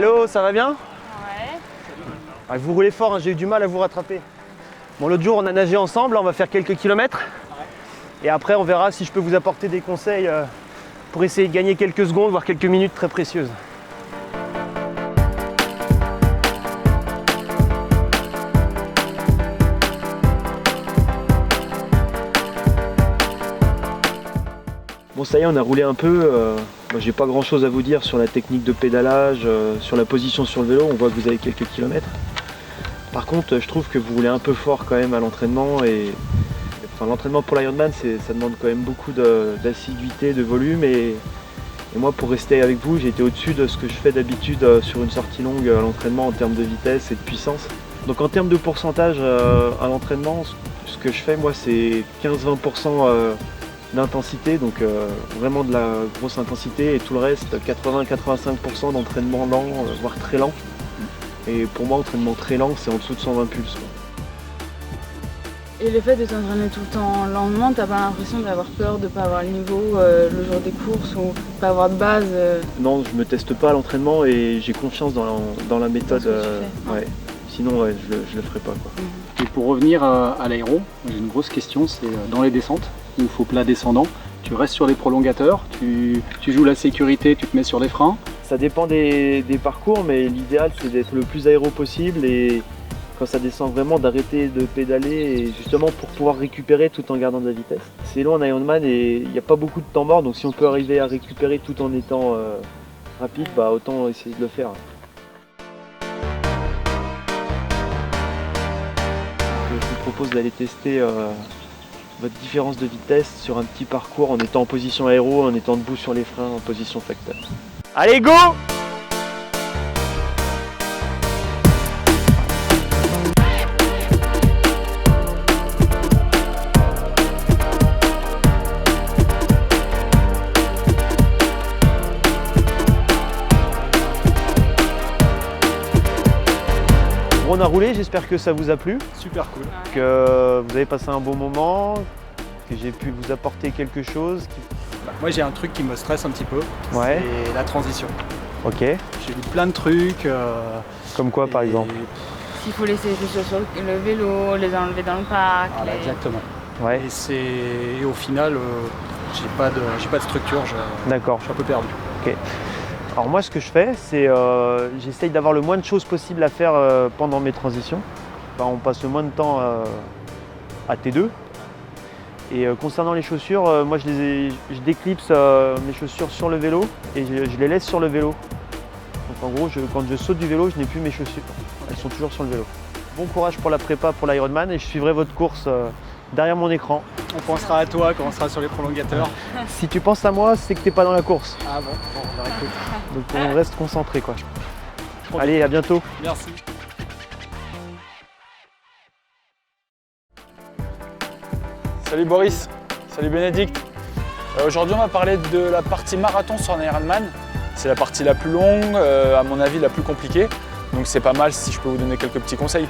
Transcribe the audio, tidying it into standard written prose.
Hello, ça va bien? Ouais. Vous roulez fort, hein, j'ai eu du mal à vous rattraper. Bon, l'autre jour, on a nagé ensemble, on va faire quelques kilomètres. Et après, on verra si je peux vous apporter des conseils pour essayer de gagner quelques secondes, voire quelques minutes très précieuses. Bon, ça y est, on a roulé un peu. Moi, j'ai pas grand chose à vous dire sur la technique de pédalage, sur la position sur le vélo. On voit que vous avez quelques kilomètres. Par contre, je trouve que vous roulez un peu fort quand même à l'entraînement. L'entraînement pour l'Ironman, ça demande quand même beaucoup d'assiduité, de volume. Et moi, pour rester avec vous, j'ai été au-dessus de ce que je fais d'habitude sur une sortie longue à l'entraînement en termes de vitesse et de puissance. Donc en termes de pourcentage à l'entraînement, ce que je fais, moi, c'est 15-20% d'intensité, donc vraiment de la grosse intensité, et tout le reste 80-85% d'entraînement lent, voire très lent. Et pour moi, entraînement très lent, c'est en dessous de 120 pulses. Et le fait de t'entraîner tout le temps lentement, t'as pas l'impression d'avoir peur de pas avoir le niveau le jour des courses ou de pas avoir de base Non, je me teste pas à l'entraînement et j'ai confiance dans la méthode. Ouais. Sinon, ouais, je le ferai pas, quoi. Et pour revenir à l'aéro, j'ai une grosse question, c'est dans les descentes, où il faut plat descendant, tu restes sur les prolongateurs, tu joues la sécurité, tu te mets sur les freins. Ça dépend des parcours, mais l'idéal c'est d'être le plus aéro possible et quand ça descend vraiment d'arrêter de pédaler et justement pour pouvoir récupérer tout en gardant de la vitesse. C'est long en Ironman et il n'y a pas beaucoup de temps mort, donc si on peut arriver à récupérer tout en étant rapide, bah autant essayer de le faire. Je vous propose d'aller tester votre différence de vitesse sur un petit parcours en étant en position aéro, en étant debout sur les freins, en position facteur. Allez, go! Bon, on a roulé, j'espère que ça vous a plu. Super cool. Que vous avez passé un bon moment, que j'ai pu vous apporter quelque chose. Moi j'ai un truc qui me stresse un petit peu, Ouais. c'est la transition. Ok. J'ai vu plein de trucs. Comme quoi par exemple? s'il faut laisser les chaussures sur le vélo, les enlever dans le parc. Voilà, exactement. Ouais. Et au final, j'ai pas de structure, D'accord. je suis un peu perdu. Ok. Alors moi ce que je fais, c'est j'essaye d'avoir le moins de choses possibles à faire pendant mes transitions. Enfin, on passe le moins de temps à T2. Et concernant les chaussures, moi je déclipse mes chaussures sur le vélo et je les laisse sur le vélo. Donc en gros, quand je saute du vélo, je n'ai plus mes chaussures. Elles sont toujours sur le vélo. Bon courage pour la prépa pour l'Ironman et je suivrai votre course derrière mon écran. On pensera à toi quand on sera sur les prolongateurs. Si tu penses à moi, c'est que t'es pas dans la course. Ah bon, bah écoute. Donc on reste concentré, quoi. Allez, à bientôt. Merci. Salut Boris, salut Bénédicte. Aujourd'hui on va parler de la partie marathon sur un Ironman. C'est la partie la plus longue, à mon avis la plus compliquée. Donc c'est pas mal si je peux vous donner quelques petits conseils.